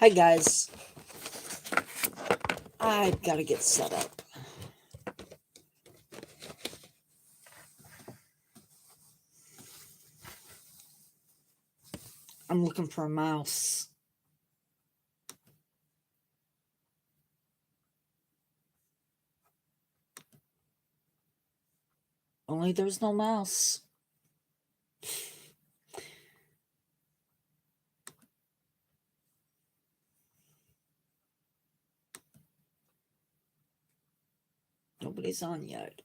Hi guys, I've got to get set up. I'm looking for a mouse. Only there's no mouse. Nobody's on yet.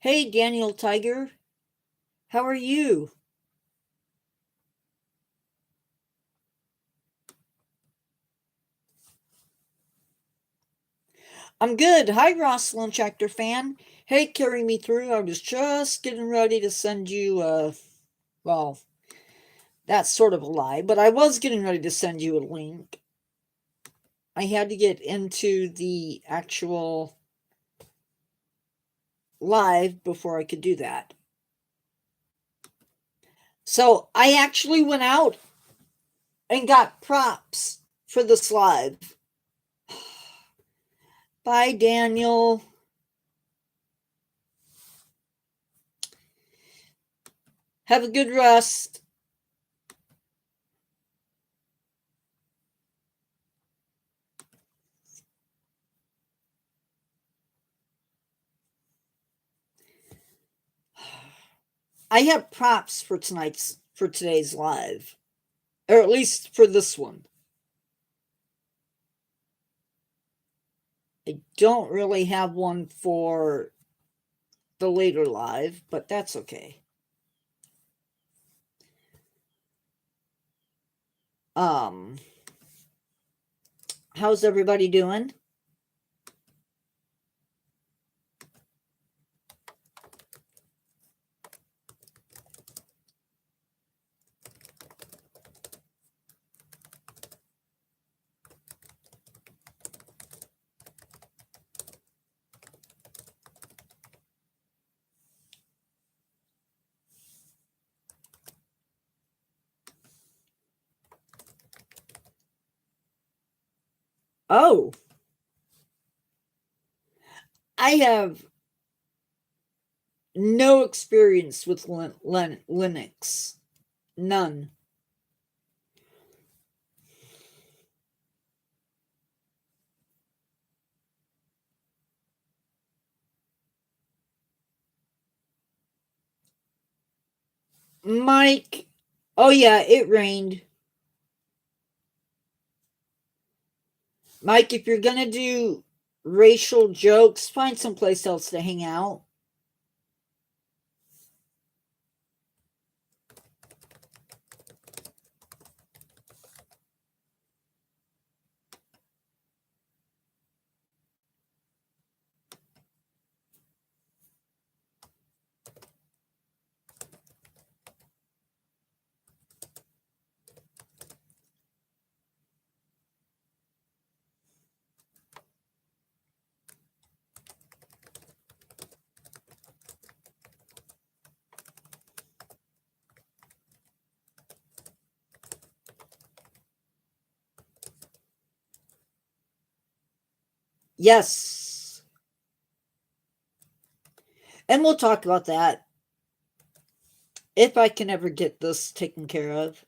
Hey, Daniel Tiger. How are you? I'm good. Hi, Ross Lunch Actor fan. Hey, carry me through. I was just getting ready to send you, well, that's sort of a lie, but I was getting ready to send you a link. I had to get into the actual live before I could do that. So I actually went out and got props for this live. Bye, Daniel. Have a good rest. I have props for today's live, or at least for this one. I don't really have one for the later live, but that's okay. How's everybody doing? Oh, I have no experience with Linux. None. Mike, oh yeah, it rained. Mike, if you're gonna do racial jokes, find someplace else to hang out. Yes. And we'll talk about that if I can ever get this taken care of.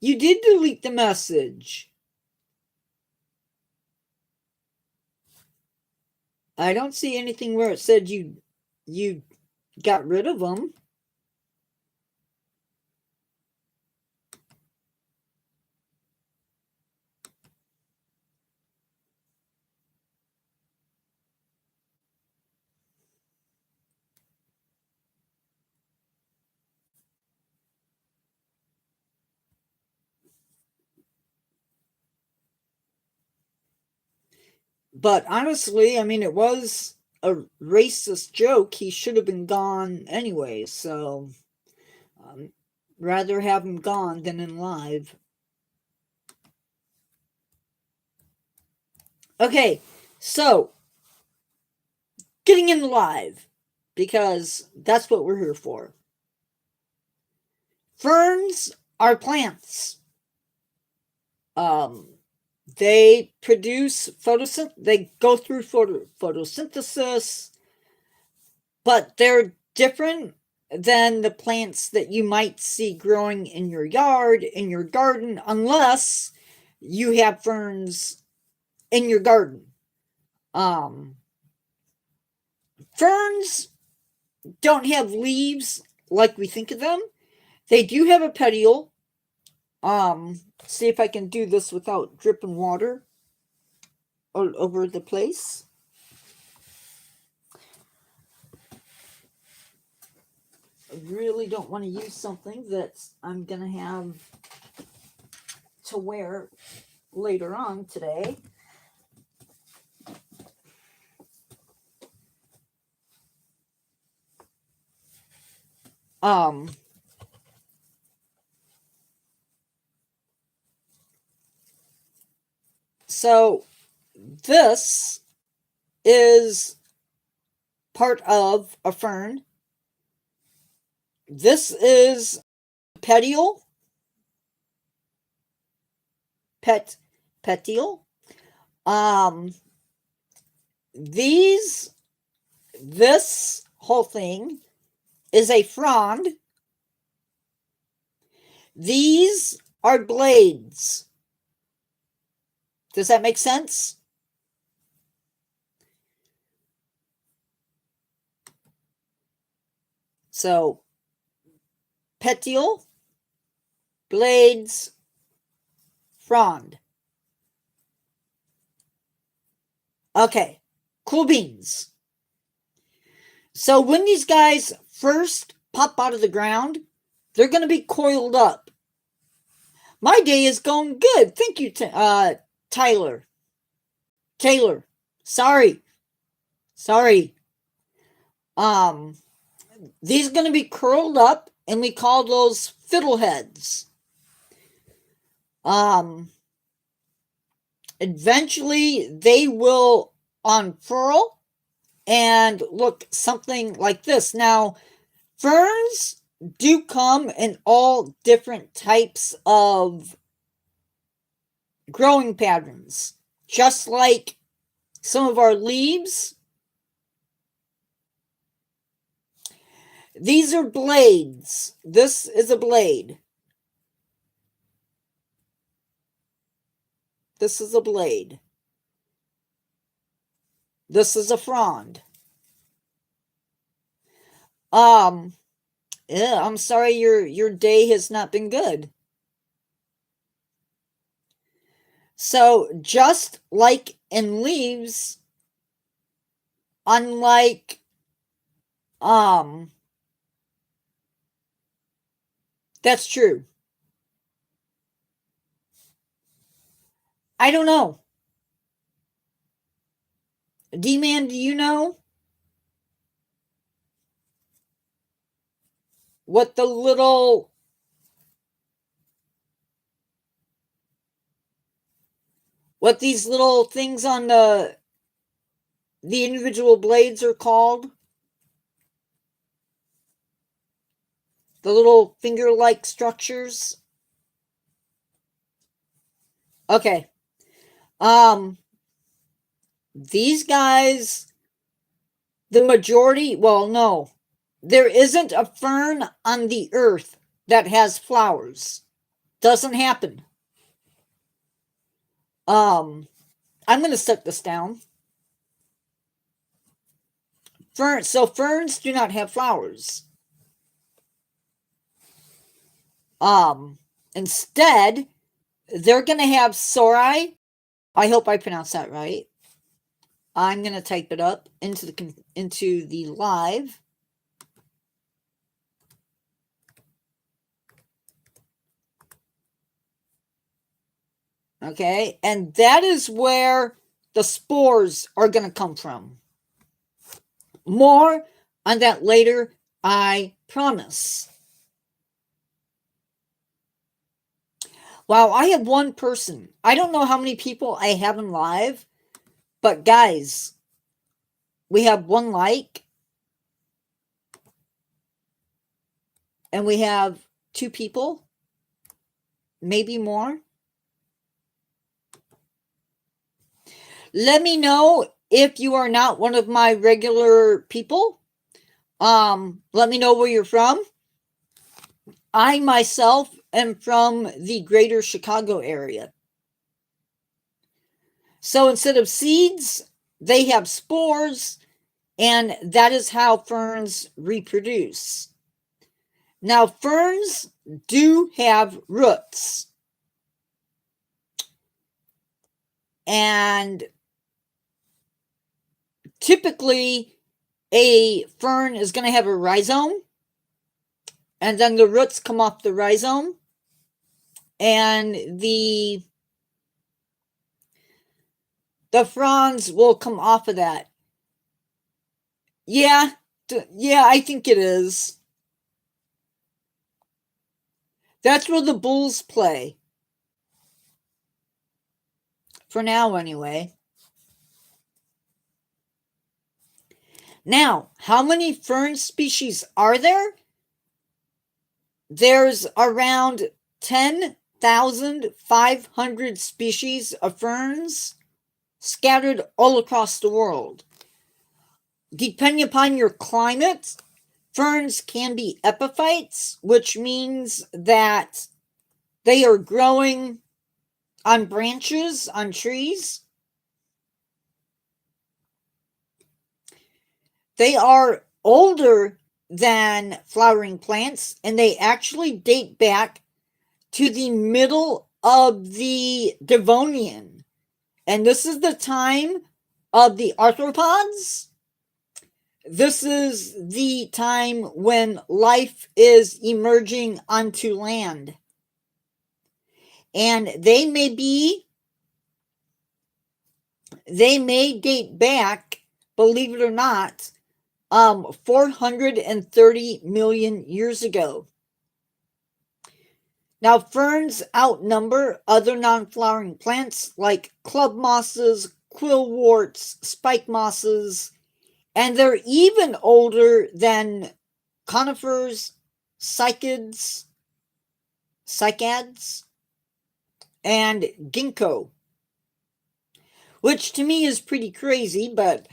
You did delete the message. I don't see anything where it said you got rid of them. But honestly, I mean, it was a racist joke. He should have been gone anyway, so rather have him gone than in live. Okay, so getting in live, because that's what we're here for. Ferns are plants. They produce photosynthesis. They go through photosynthesis, but they're different than the plants that you might see growing in your yard, in your garden, unless you have ferns in your garden. Ferns don't have leaves like we think of them. They do have a petiole. See if I can do this without dripping water all over the place. I really don't want to use something that I'm going to have to wear later on today. So this is part of a fern. This is petiole. Petiole. This whole thing is a frond. These are blades. Does that make sense? So, petiole, blades, frond. Okay, cool beans. So when these guys first pop out of the ground, they're going to be coiled up. My day is going good. Thank you, Taylor. Sorry. These are going to be curled up, and we call those fiddleheads. Eventually, they will unfurl and look something like this. Now, ferns do come in all different types of growing patterns, just like some of our leaves. These are blades. This is a blade. This is a blade. This is a frond. Yeah, I'm sorry your day has not been good. So just like in leaves, unlike that's true. I don't know. D-Man, do you know what the little what these little things on the individual blades are called? The little finger-like structures? Okay. These guys, the majority, well, no. There isn't a fern on the earth that has flowers. Doesn't happen. I'm going to set this down. So ferns do not have flowers. Instead, they're going to have sori. I hope I pronounced that right. I'm going to type it up into the live. Okay, and that is where the spores are going to come from. More on that later, I promise. Wow, I have one person. I don't know how many people I have in live, but guys, we have one like, and we have 2 people, maybe more. Let me know if you are not one of my regular people. Let me know where you're from. I myself am from the greater Chicago area. So instead of seeds, they have spores, and that is how ferns reproduce. Now, ferns do have roots. And typically, a fern is going to have a rhizome, and then the roots come off the rhizome, and the fronds will come off of that. Yeah, I think it is. That's where the bulls play. For now, anyway. Now, how many fern species are there? There's around 10,500 species of ferns scattered all across the world. Depending upon your climate, ferns can be epiphytes, which means that they are growing on branches, on trees. They are older than flowering plants, and they actually date back to the middle of the Devonian. And this is the time of the arthropods. This is the time when life is emerging onto land. And they may date back, believe it or not, 430 million years ago. Now, ferns outnumber other non-flowering plants like club mosses, quillworts, spike mosses, and they're even older than conifers, cycads, and ginkgo, which to me is pretty crazy, but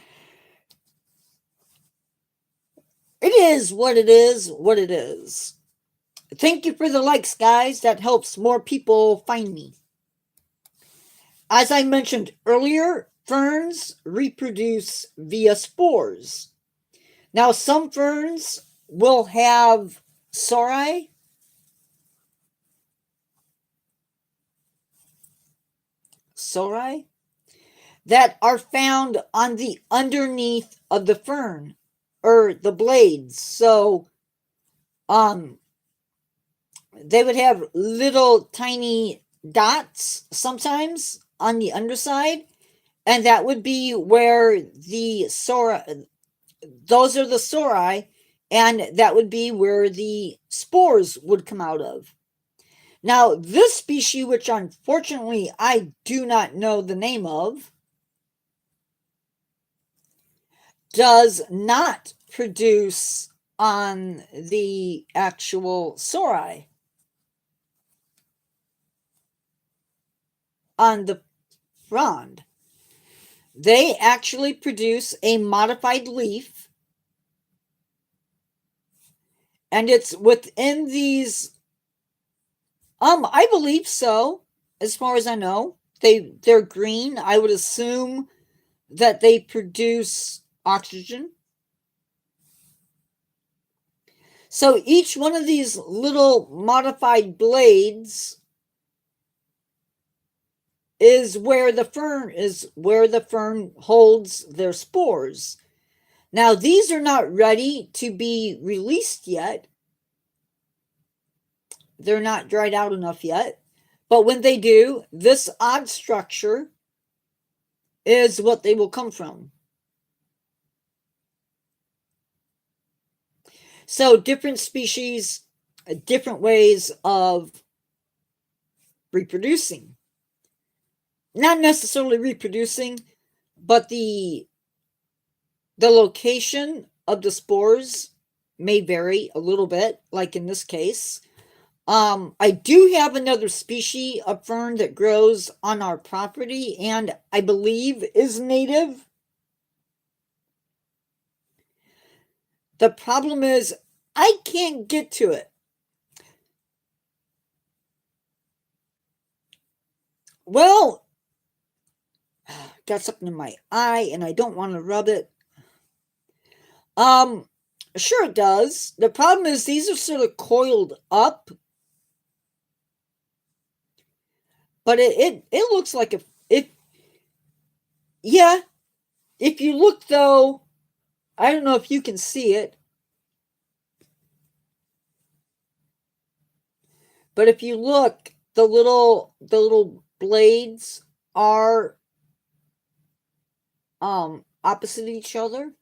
it is what it is. Thank you for the likes, guys. That helps more people find me. As I mentioned earlier, ferns reproduce via spores. Now, some ferns will have sori. That are found on the underneath of the fern, or the blades. So, they would have little tiny dots sometimes on the underside, and that would be where the sori, those are the sori, and that would be where the spores would come out of. Now, this species, which unfortunately I do not know the name of, does not produce on the actual sori, on the frond. They actually produce a modified leaf, and it's within these I believe so. As far as I know, they're green. I would assume that they produce oxygen. So each one of these little modified blades is where the fern holds their spores. Now these are not ready to be released yet. They're not dried out enough yet. But when they do, this odd structure is what they will come from. So different species, different ways of reproducing. Not necessarily reproducing, but the location of the spores may vary a little bit, like in this case. I do have another species of fern that grows on our property and I believe is native. The problem is I can't get to it. Well, got something in my eye and I don't want to rub it. Sure it does. The problem is these are sort of coiled up. But it looks like yeah. If you look though, I don't know if you can see it. But if you look, the little blades are opposite each other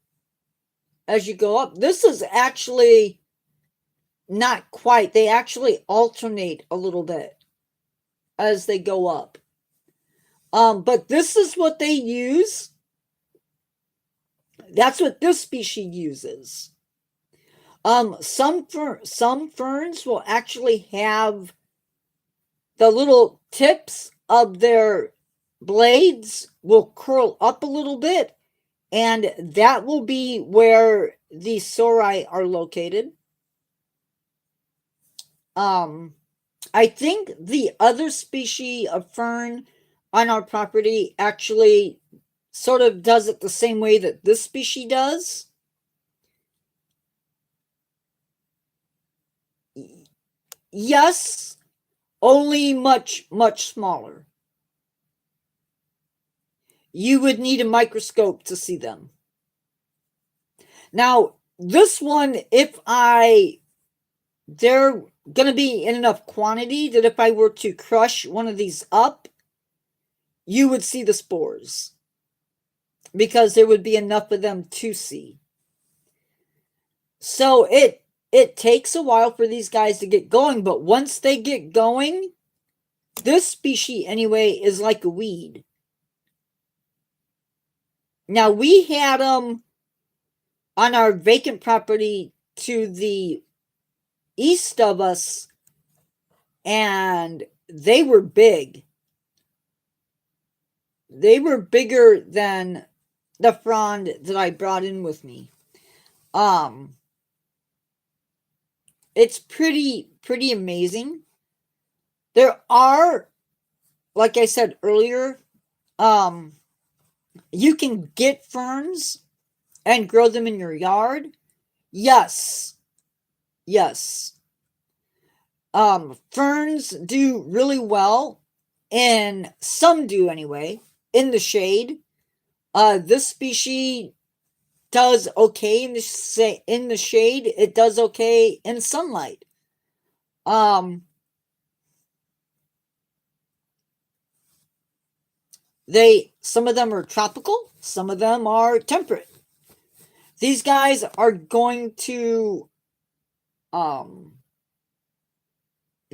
as you go up. This is actually not quite. They actually alternate a little bit as they go up. But this is what they use. That's what this species uses. Some ferns will actually have the little tips of their blades will curl up a little bit, and that will be where the sori are located. I think the other species of fern on our property actually sort of does it the same way that this species does. Yes, only much, much smaller. You would need a microscope to see them. Now, this one, they're going to be in enough quantity that if I were to crush one of these up, you would see the spores because there would be enough of them to see. So it takes a while for these guys to get going, but once they get going, this species anyway is like a weed. Now we had them on our vacant property to the east of us, and they were big. They were bigger than the frond that I brought in with me. It's pretty amazing. There are, like I said earlier, you can get ferns and grow them in your yard. Yes. Ferns do really well, and some do anyway, in the shade. This species does okay in the shade. It does okay in sunlight. Some of them are tropical, some of them are temperate. These guys are going to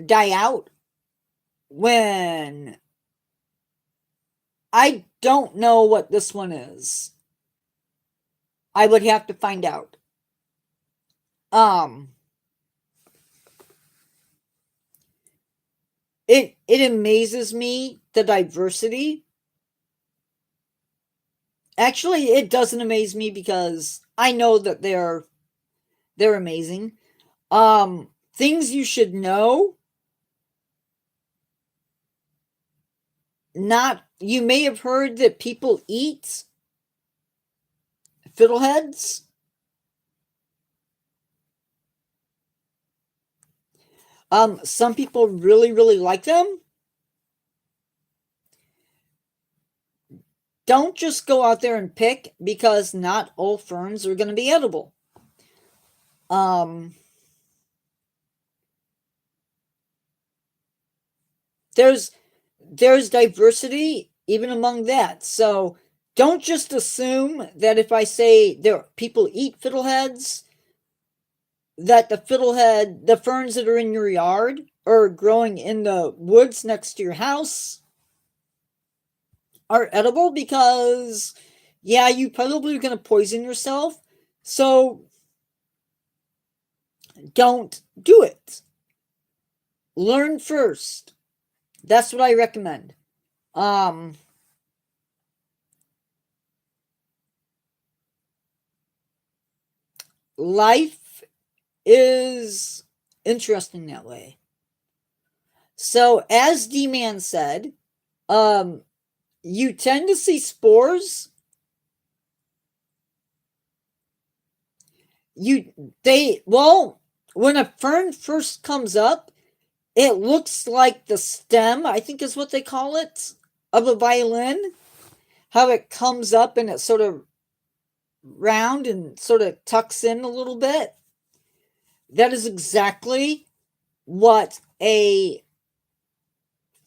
die out when I don't know what this one is. I would have to find out. It amazes me, the diversity. Actually, it doesn't amaze me because I know that they're amazing. Things you should know. Not, you may have heard that people eat fiddleheads. Some people really, really like them. Don't just go out there and pick, because not all ferns are going to be edible. Um, there's diversity even among that. So don't just assume that if I say there people eat fiddleheads, that the ferns that are in your yard or growing in the woods next to your house are edible, because yeah, you probably are going to poison yourself. So don't do it. Learn first. That's what I recommend. Um, Life is interesting that way. So, as D Man said, um, you tend to see spores. When a fern first comes up, it looks like the stem, I think is what they call it, of a violin. How it comes up and it's sort of round and sort of tucks in a little bit. That is exactly what a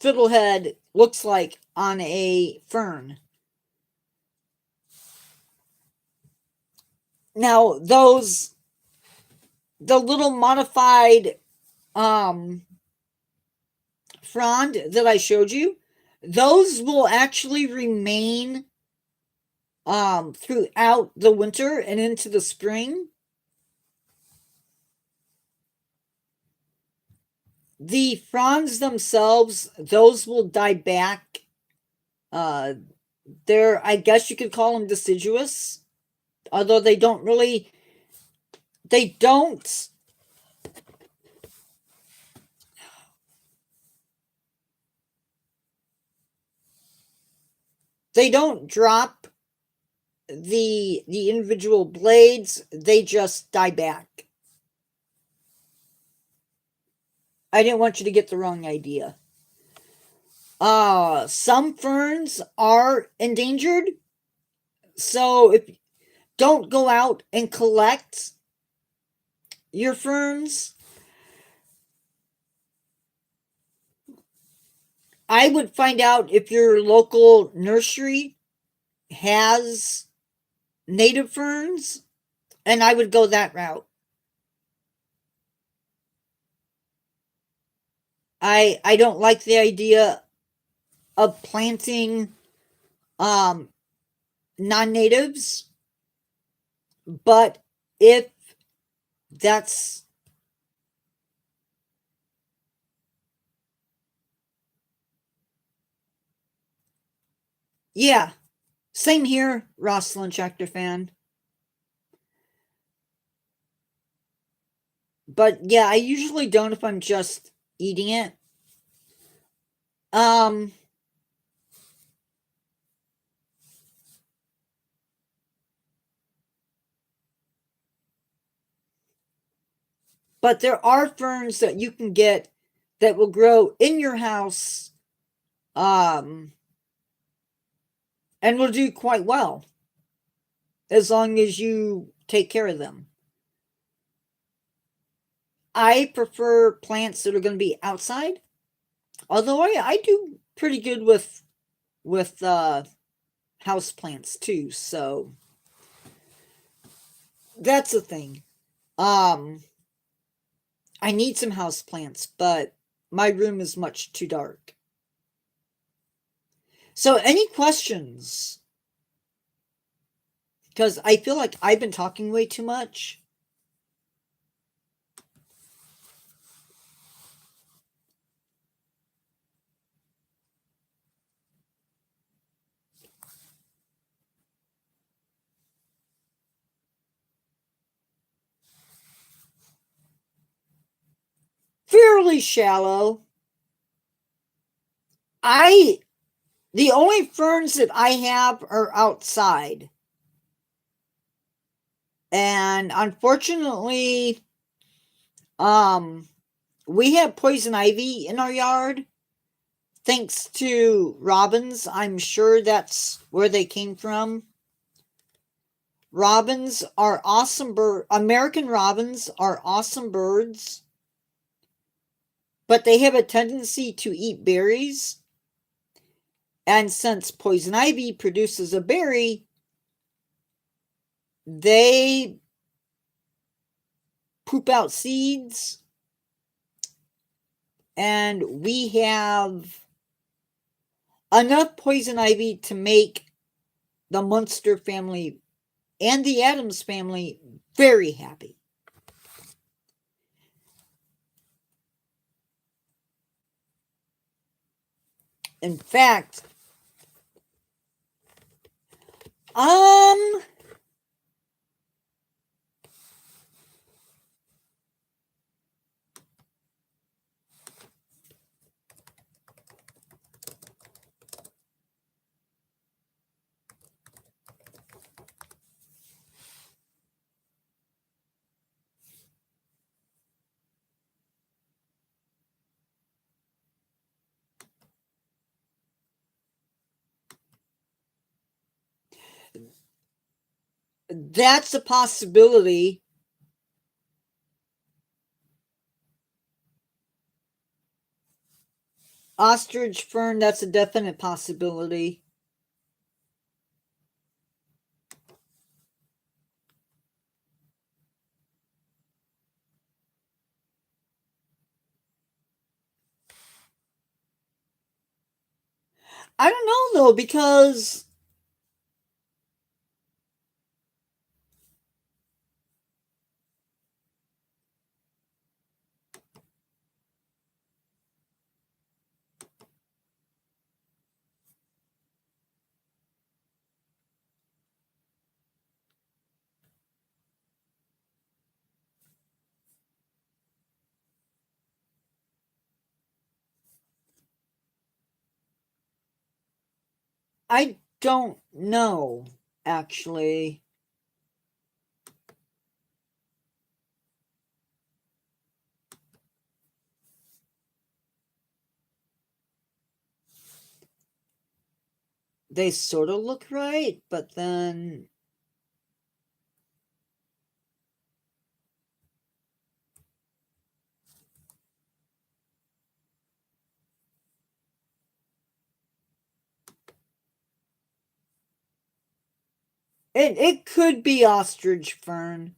fiddlehead looks like on a fern. Now, the little modified um, frond that I showed you, those will actually remain throughout the winter and into the spring. The fronds themselves, those will die back. They're, I guess you could call them deciduous, although they don't really, they don't, they don't drop the individual blades, they just die back. I didn't want you to get the wrong idea. Some ferns are endangered, so if don't go out and collect your ferns. I would find out if your local nursery has native ferns, and I would go that route. I don't like the idea of planting um non-natives, but if that's, yeah, same here, Rosalind Tractor fan. But yeah, I usually don't if I'm just eating it. Um but there are ferns that you can get that will grow in your house um and will do quite well as long as you take care of them. I prefer plants that are going to be outside, although I do pretty good with house plants too, so that's the thing. Um I need some house plants, but my room is much too dark. So any questions? Because I feel like I've been talking way too much. Fairly shallow. I The only ferns that I have are outside. And unfortunately, we have poison ivy in our yard. Thanks to robins. I'm sure that's where they came from. Robins are awesome American robins are awesome birds, but they have a tendency to eat berries. And since poison ivy produces a berry, they poop out seeds, and we have enough poison ivy to make the Munster family and the Adams family very happy. In fact, that's a possibility. Ostrich fern, that's a definite possibility. I don't know though, because I don't know, actually. They sort of look right, but then it could be ostrich fern.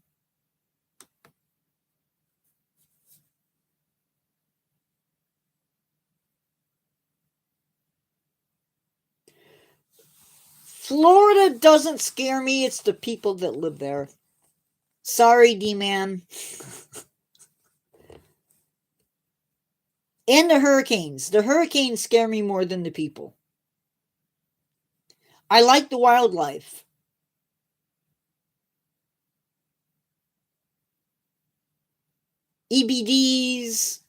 Florida doesn't scare me, it's the people that live there. Sorry, D-Man. And the hurricanes. The hurricanes scare me more than the people. I like the wildlife. EBDs,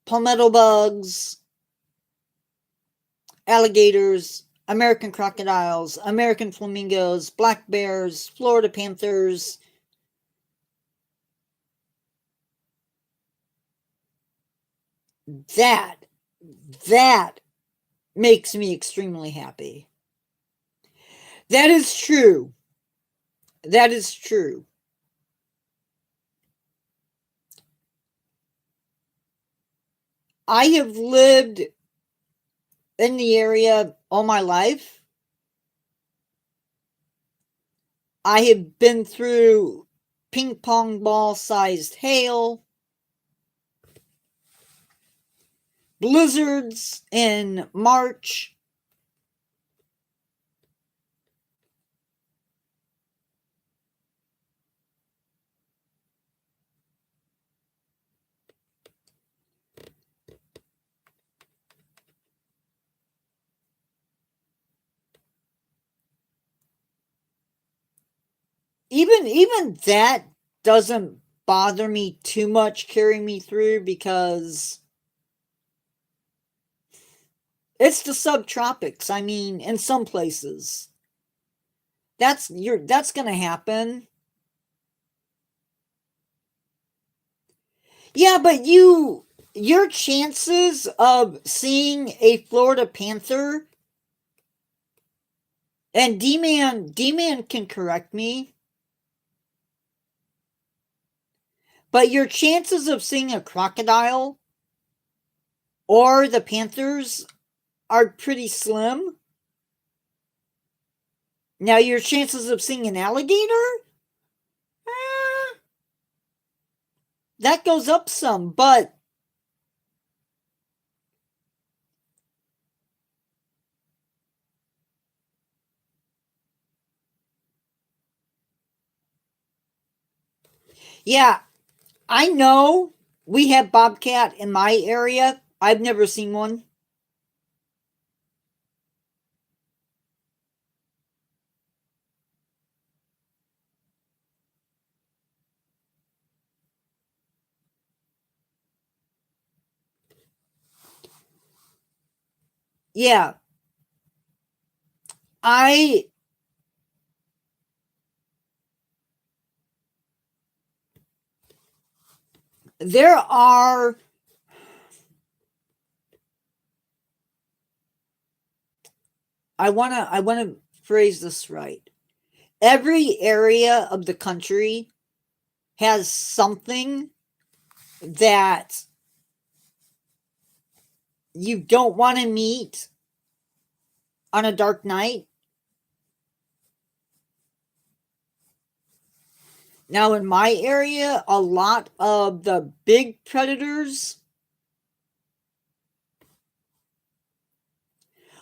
palmetto bugs, alligators, American crocodiles, American flamingos, black bears, Florida panthers. That makes me extremely happy. That is true. That is true. I have lived in the area all my life. I have been through ping pong ball sized hail, blizzards in March. Even that doesn't bother me too much carrying me through, because It's the subtropics. I mean, in some places. That's gonna happen. Yeah, but your chances of seeing a Florida Panther, and D-Man can correct me, but your chances of seeing a crocodile or the Panthers are pretty slim. Now, your chances of seeing an alligator, eh, that goes up some, but yeah, I know we have bobcat in my area. I've never seen one. Yeah, I there are I want to phrase this right. Every area of the country has something that you don't want to meet on a dark night. Now, in my area, a lot of the big predators.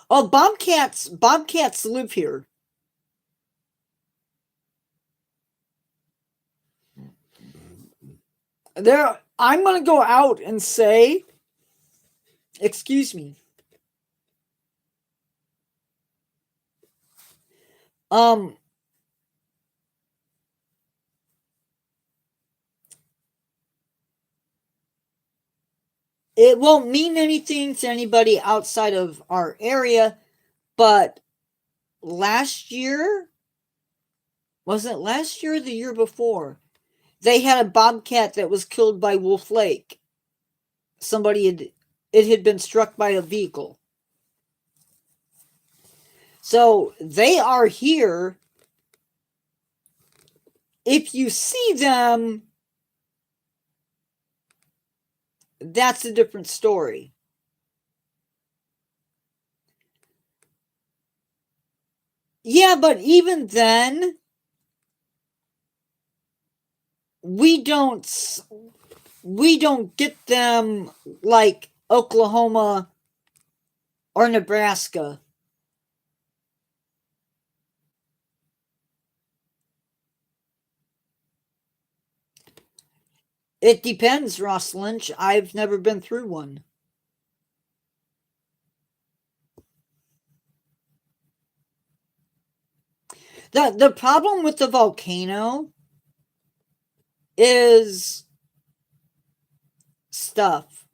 Oh, bobcats live here. There, I'm going to go out and say, excuse me. Um, it won't mean anything to anybody outside of our area, but last year, was it last year or the year before? They had a bobcat that was killed by Wolf Lake. It had been struck by a vehicle. So they are here. If you see them, that's a different story. Yeah, but even then, we don't get them like Oklahoma or Nebraska. It depends, Ross Lynch. I've never been through one. The problem with the volcano is stuff.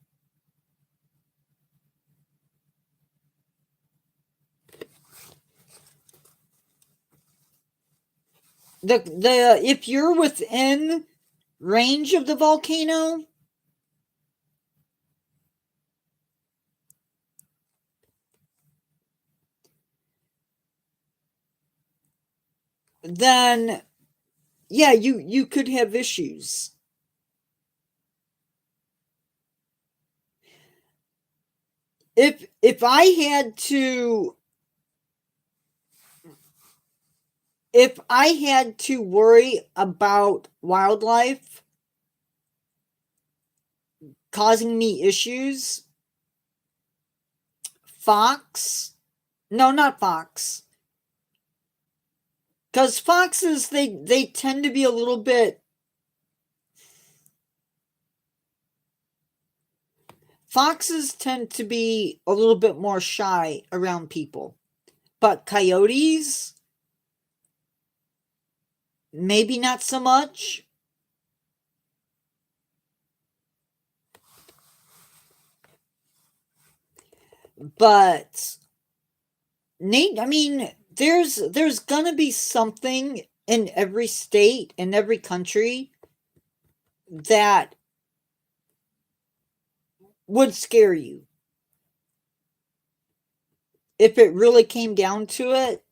The if you're within range of the volcano, then yeah, you could have issues. If I had to if I had to worry about wildlife causing me issues, fox, no, not fox, because foxes they tend to be a little bit. Foxes tend to be a little bit more shy around people, but coyotes, maybe not so much. But I mean, there's gonna be something in every state, in every country, that would scare you. If it really came down to it.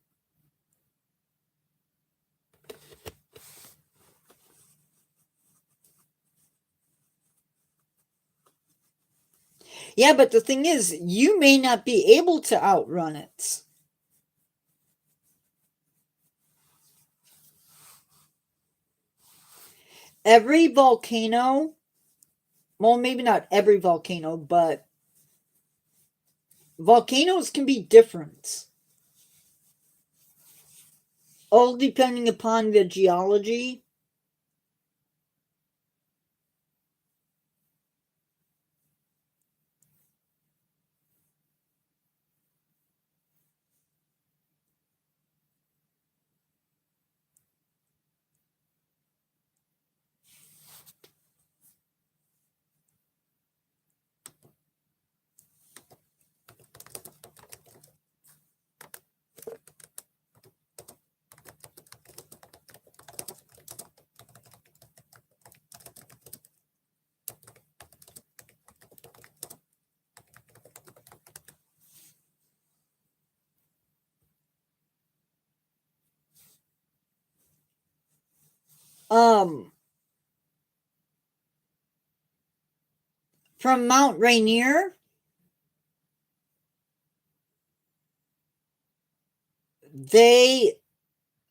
Yeah, but the thing is, you may not be able to outrun it. Every volcano, well, maybe not every volcano, but volcanoes can be different. All depending upon the geology. From Mount Rainier, they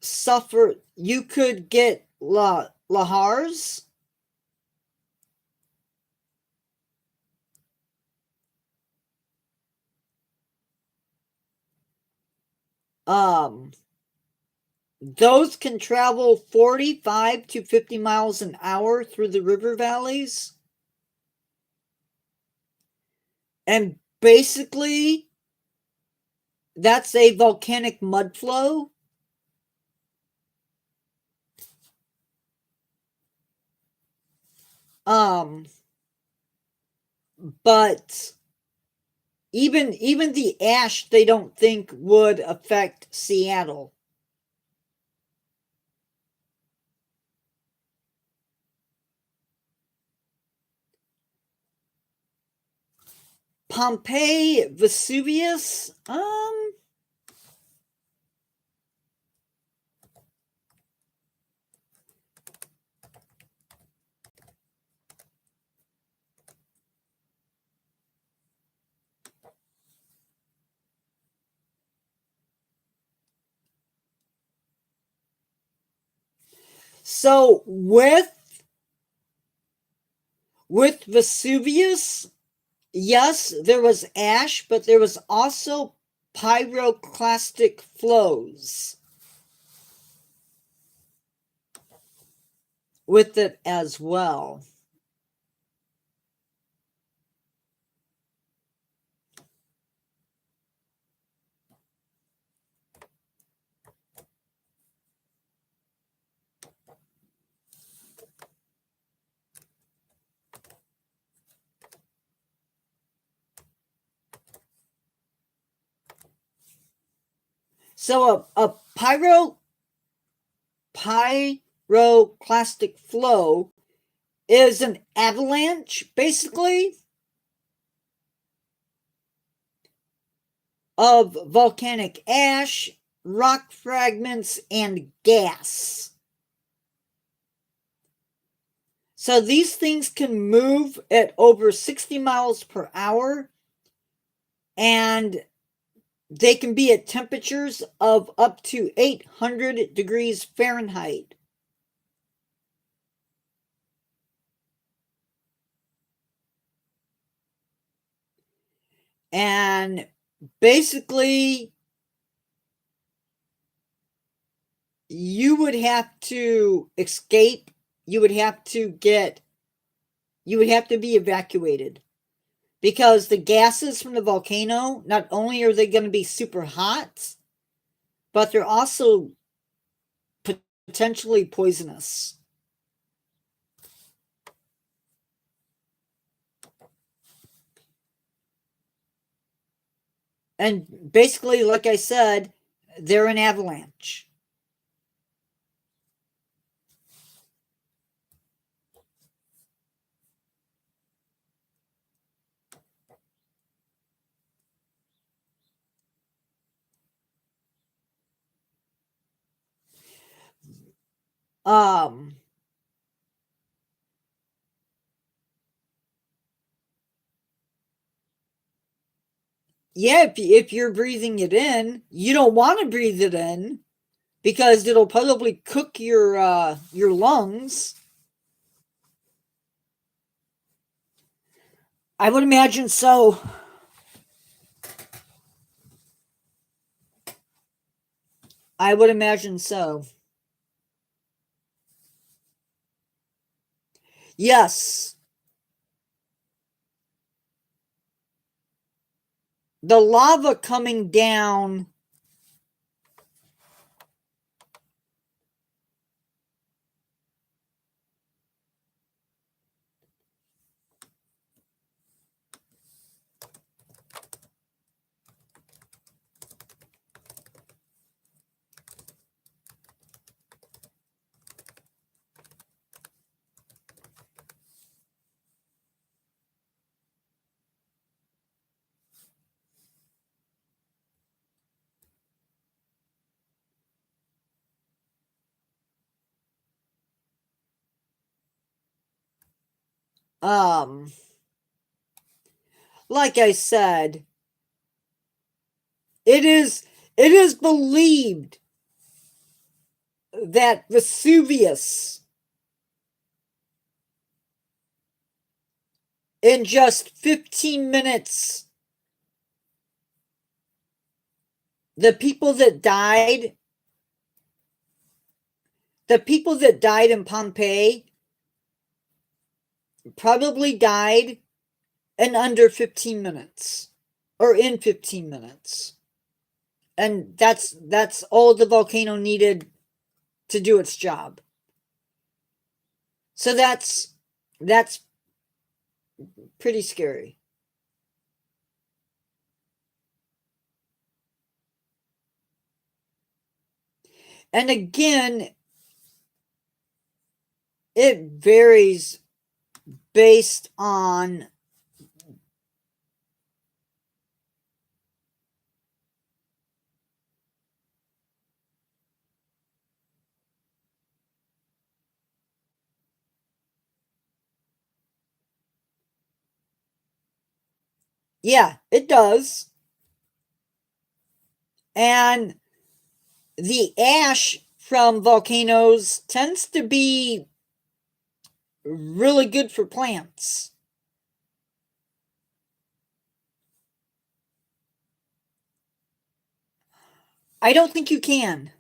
suffer. You could get lahars. Um, those can travel 45 to 50 miles an hour through the river valleys. And basically, that's a volcanic mud flow. But even the ash they don't think would affect Seattle. Pompeii, Vesuvius, so with Vesuvius, yes, there was ash, but there was also pyroclastic flows with it as well. So a pyroclastic flow is an avalanche, basically, of volcanic ash, rock fragments, and gas. So these things can move at over 60 miles per hour, and they can be at temperatures of up to 800 degrees Fahrenheit. And basically, you would have to escape. You would have to be evacuated, because the gases from the volcano, not only are they going to be super hot, but they're also potentially poisonous. And basically, like I said, they're an avalanche. Um, yeah, if you're breathing it in, you don't want to breathe it in because it'll probably cook your lungs. I would imagine so. I would imagine so. Yes, the lava coming down. Um, like I said, it is believed that Vesuvius, in just 15 minutes, the people that died, in Pompeii probably died in under 15 minutes or in 15 minutes. And that's all the volcano needed to do its job. So that's pretty scary. And again, it varies based on yeah, it does. And the ash from volcanoes tends to be really good for plants. I don't think you can.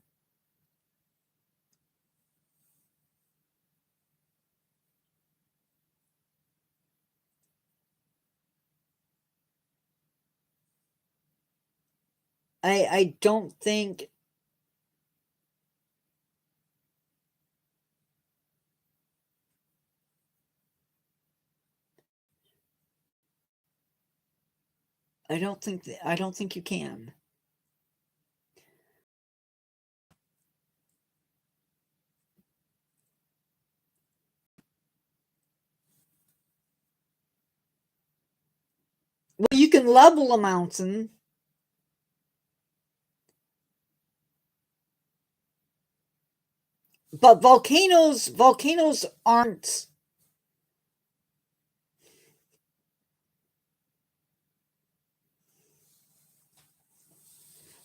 I don't think I don't think you can. Well, you can level a mountain, but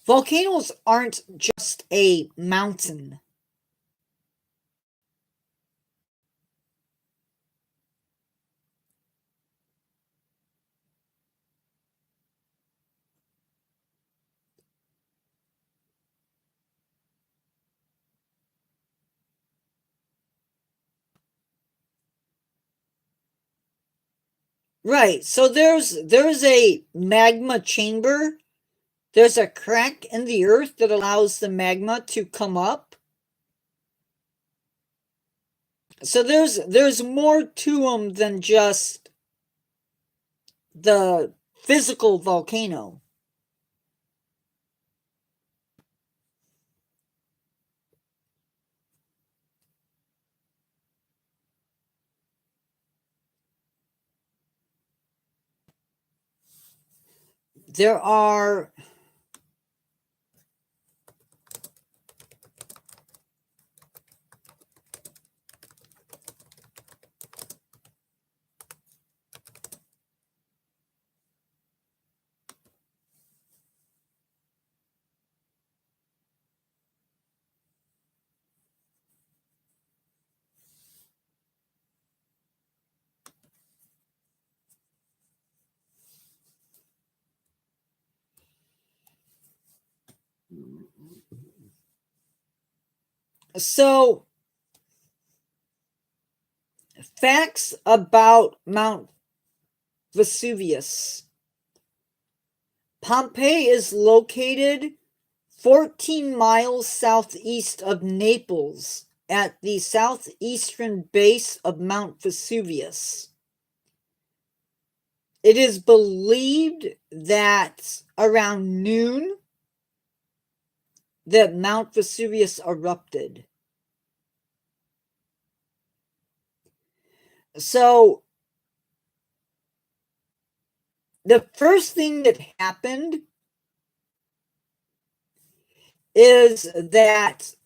volcanoes aren't just a mountain. Right. So there's a magma chamber. There's a crack in the earth that allows the magma to come up. So there's more to them than just the physical volcano. there are so facts about Mount Vesuvius. Pompeii is located 14 miles southeast of Naples at the southeastern base of Mount Vesuvius. It is believed that around noon that Mount Vesuvius erupted. So the first thing that happened is that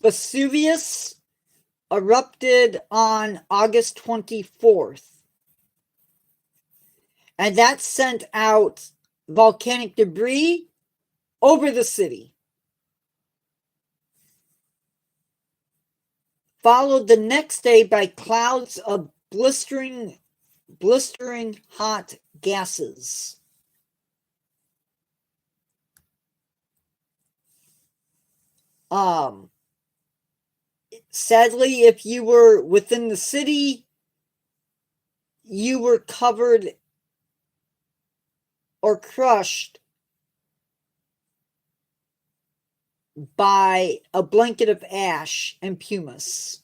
Vesuvius erupted on August 24th. And that sent out volcanic debris over the city. Followed the next day by clouds of blistering hot gases. Sadly, if you were within the city, you were covered or crushed by a blanket of ash and pumice.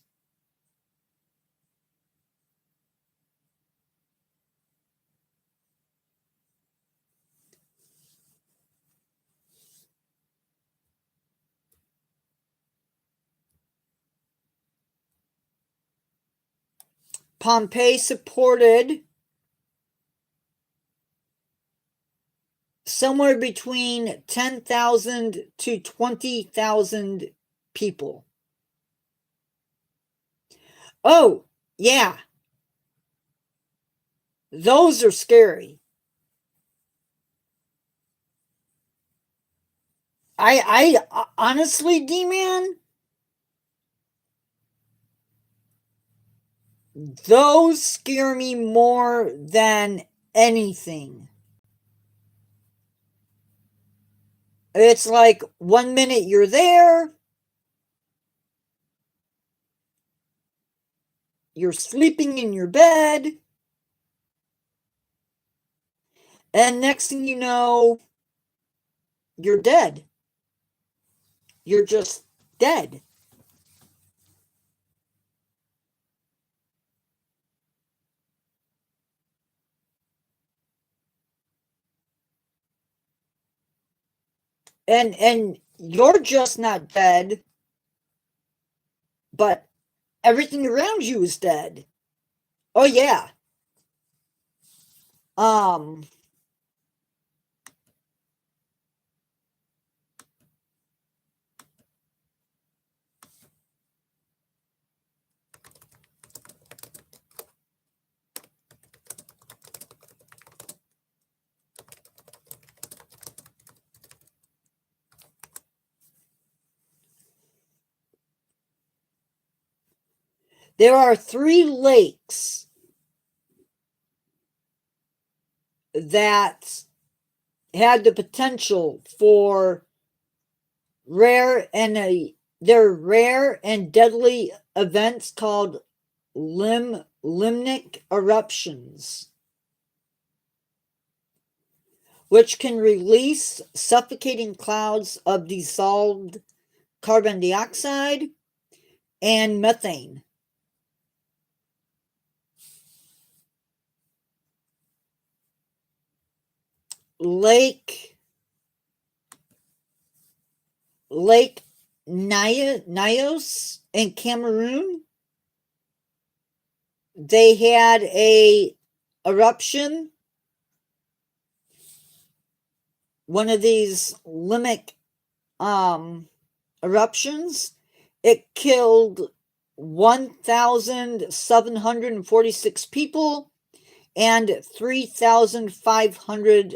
Pompeii supported somewhere between 10,000 to 20,000 people. Oh, yeah. Those are scary. I honestly, D-Man, those scare me more than anything. It's like 1 minute you're there, you're sleeping in your bed, and next thing you know, you're dead. You're just dead. And you're just not dead, but everything around you is dead. Oh yeah. There are 3 lakes that had the potential for rare and they're rare and deadly events called limnic eruptions, which can release suffocating clouds of dissolved carbon dioxide and methane. Lake Nyos in Cameroon they had a eruption, one of these limbic eruptions. It killed 1,746 people and 3,500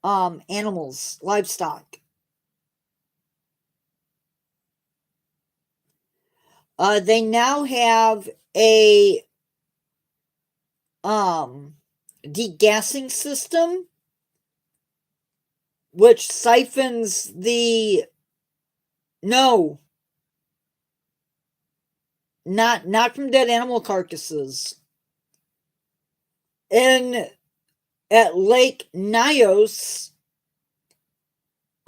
animals, livestock. They now have a degassing system which siphons the not from dead animal carcasses. At Lake Nyos,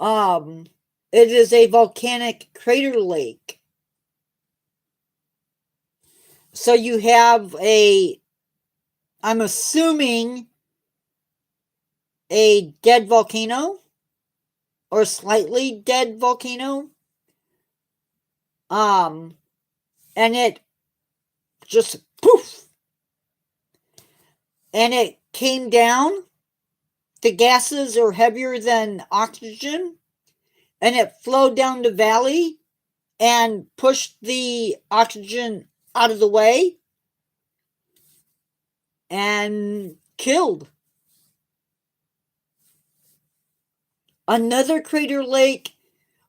it is a volcanic crater lake. So you have I'm assuming, a dead volcano or slightly dead volcano. And it just poof. And it came down. The gases are heavier than oxygen. And it flowed down the valley and pushed the oxygen out of the way and killed. Another crater lake,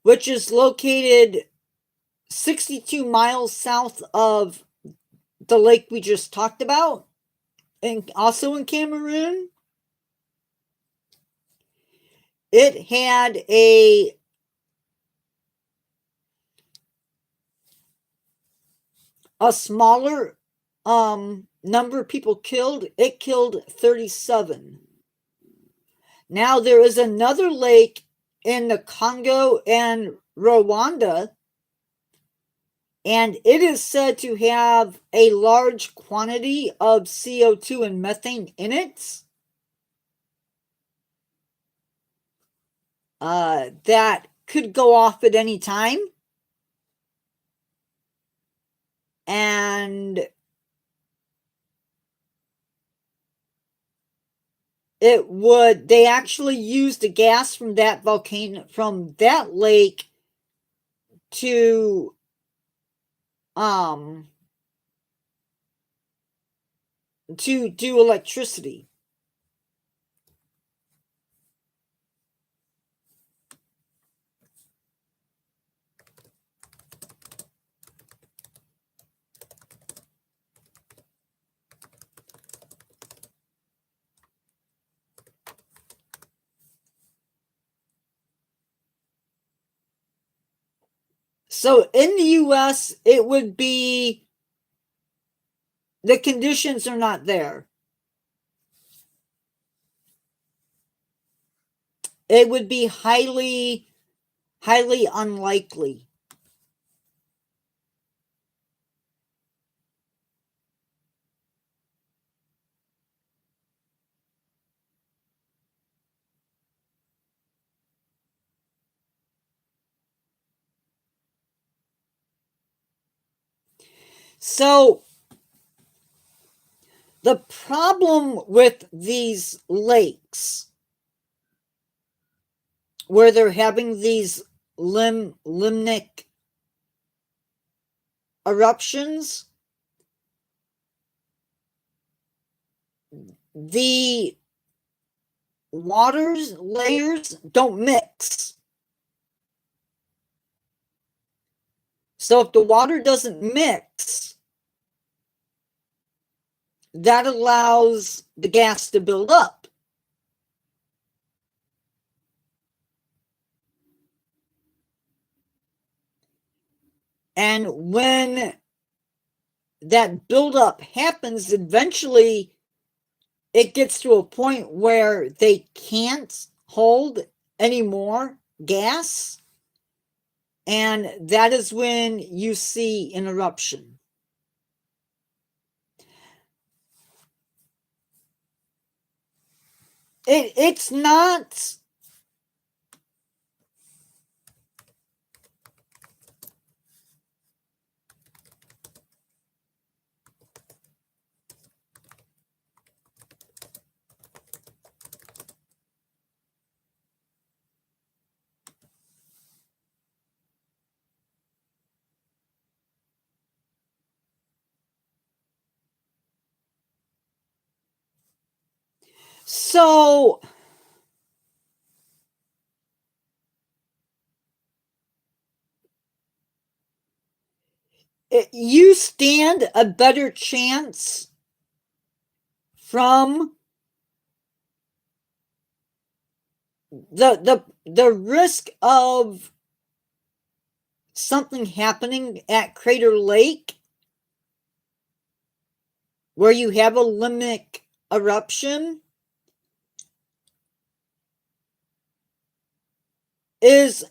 which is located 62 miles south of the lake we just talked about, and also in Cameroon. It had a smaller number of people killed. It killed 37. Now there is another lake in the Congo and Rwanda, and it is said to have a large quantity of CO2 and methane in it. That could go off at any time. And they actually used the gas from that volcano, from that lake, to do electricity. So in the US, it would be, the conditions are not there. It would be highly, highly unlikely. So the problem with these lakes, where they're having these limbic eruptions, the water layers don't mix. So if the water doesn't mix, that allows the gas to build up. And when that buildup happens, eventually it gets to a point where they can't hold any more gas. And that is when you see an eruption. It's not... So you stand a better chance from the risk of something happening at Crater Lake where you have a limnic eruption is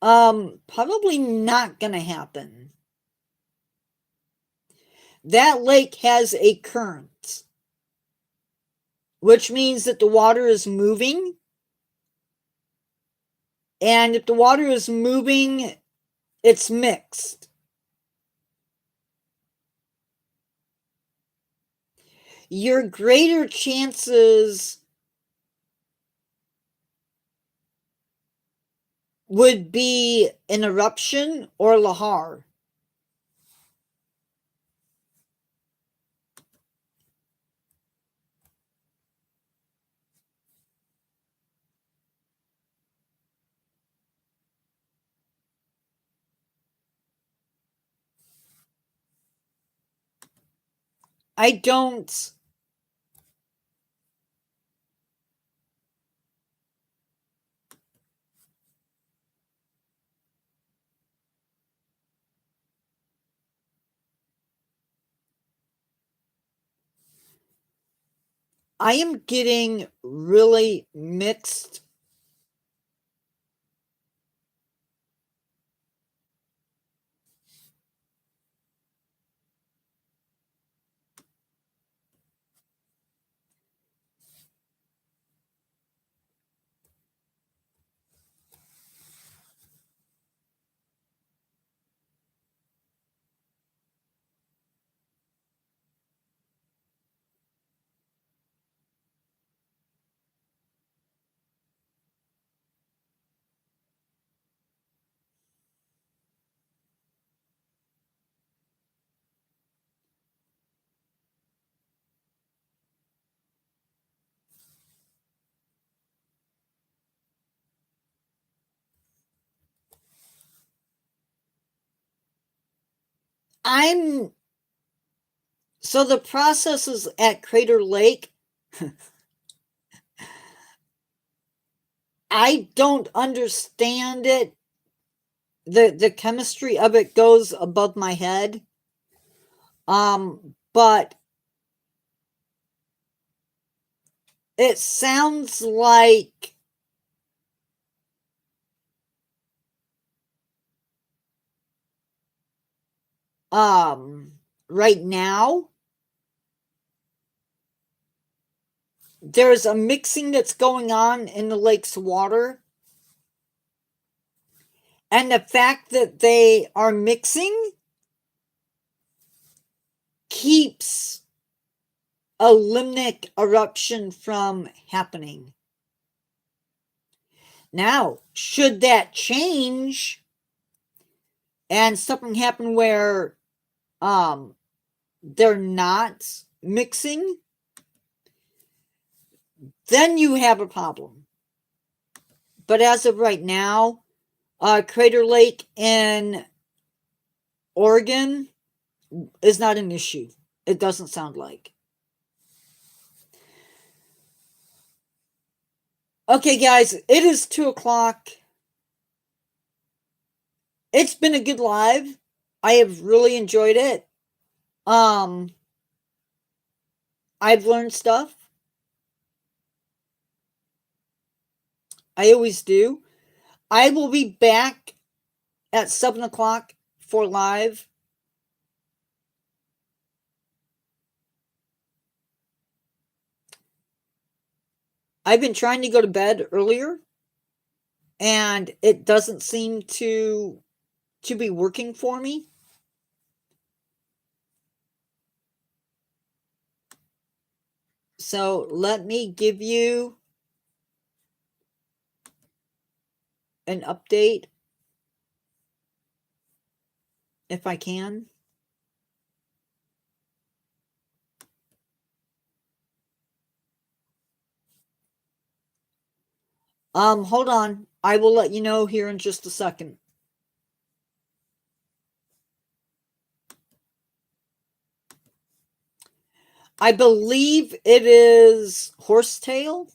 probably not gonna happen. That lake has a current, which means that the water is moving. And if the water is moving, it's mixed. Your greater chances would be an eruption or lahar. I don't. I am getting really mixed. So the processes at Crater Lake, I don't understand it. The chemistry of it goes above my head. But it sounds like right now there's a mixing that's going on in the lake's water, and the fact that they are mixing keeps a limnic eruption from happening. Now, should that change and something happen where they're not mixing, then you have a problem. But as of right now, Crater Lake in Oregon is not an issue. It doesn't sound like. Okay, guys, it is 2:00. It's been a good live. I have really enjoyed it. I've learned stuff. I always do. I will be back at 7:00 for live. I've been trying to go to bed earlier, and it doesn't seem to be working for me. So let me give you an update if I can. Hold on. I will let you know here in just a second. I believe it is horsetail.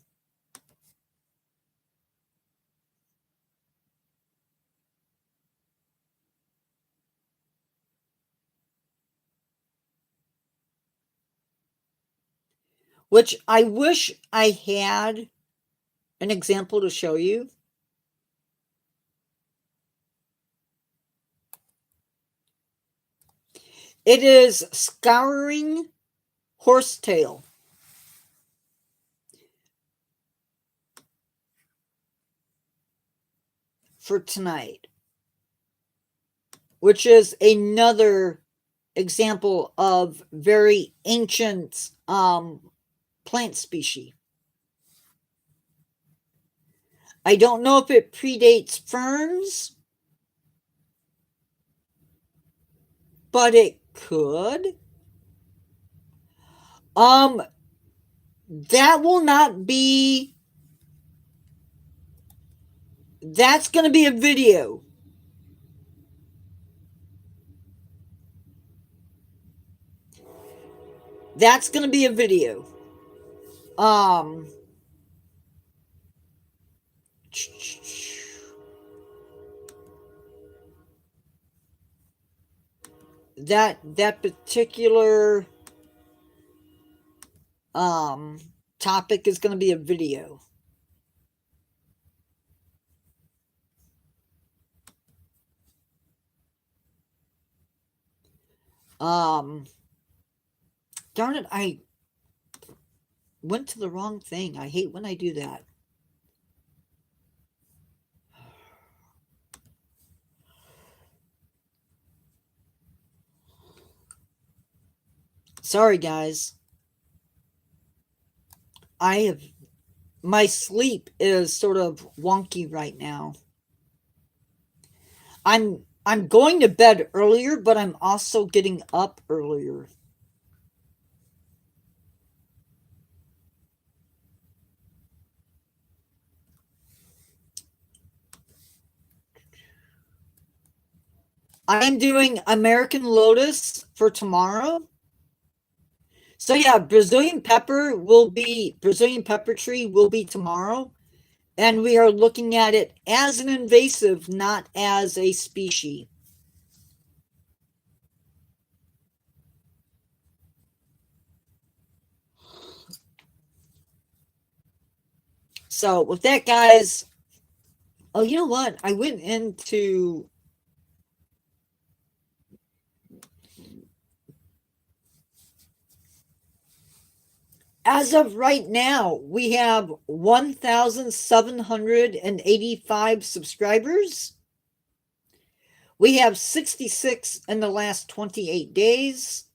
Which I wish I had an example to show you. It is scouring horsetail for tonight, which is another example of very ancient plant species. I don't know if it predates ferns, but it could. That will not be. That's going to be a video. That's going to be a video. That particular topic is going to be a video. Darn it, I went to the wrong thing. I hate when I do that. Sorry, guys. My sleep is sort of wonky right now. I'm going to bed earlier, but I'm also getting up earlier. I'm doing American Lotus for tomorrow. So yeah, Brazilian pepper tree will be tomorrow. And we are looking at it as an invasive, not as a species. So with that, guys, oh, you know what? I went into as of right now, we have 1,785 subscribers. We have 66 in the last 28 days.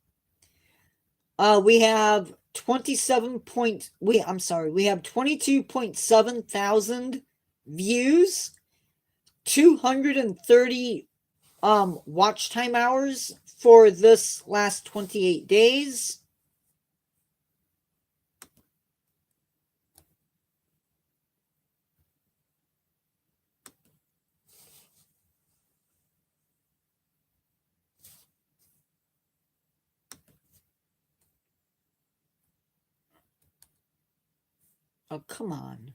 We have 22.7 thousand views, 230 watch time hours for this last 28 days. Oh, come on.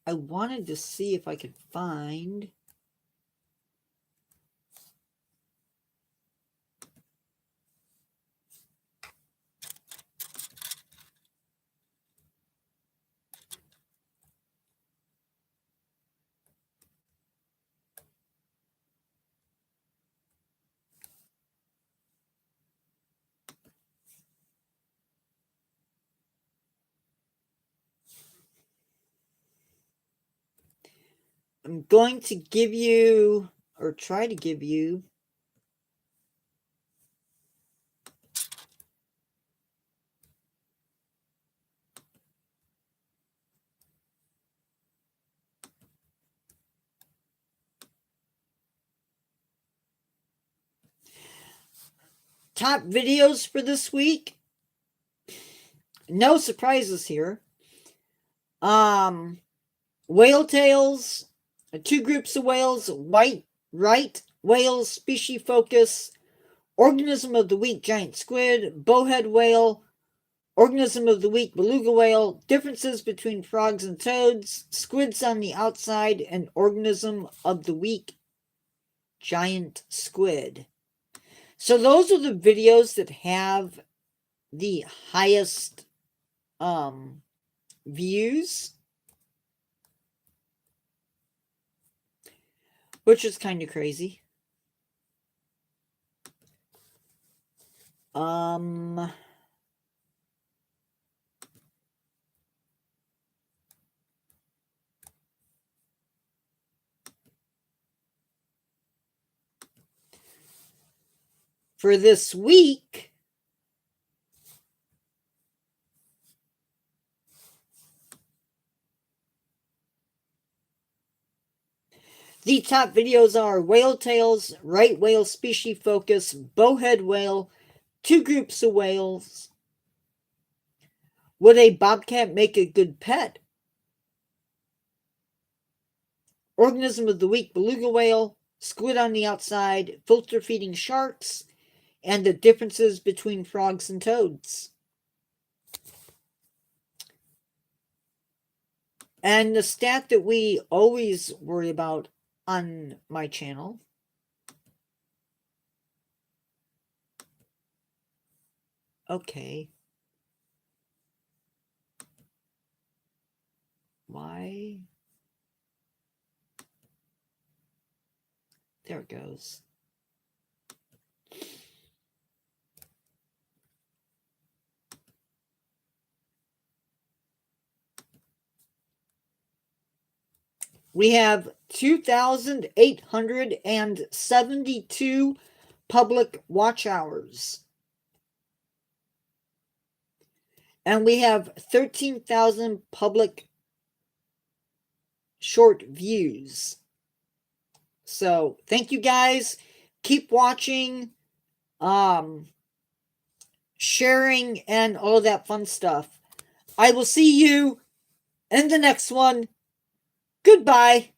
I wanted to see if I could find I'm going to give you, or try to give you, Top videos for this week. No surprises here. Whale tails, two groups of whales, right whales, species focus, organism of the week, giant squid, bowhead whale, organism of the week, beluga whale, differences between frogs and toads, squids on the outside, and organism of the week, giant squid. So those are the videos that have the highest views, which is kind of crazy. For this week, the top videos are whale tails, right whale species focus, bowhead whale, two groups of whales. Would a bobcat make a good pet? Organism of the week, beluga whale, squid on the outside, filter feeding sharks, and the differences between frogs and toads. And the stat that we always worry about on my channel. Okay. Why? There it goes. We have 2,872 public watch hours. And we have 13,000 public short views. So thank you guys. Keep watching, sharing, and all of that fun stuff. I will see you in the next one. Goodbye.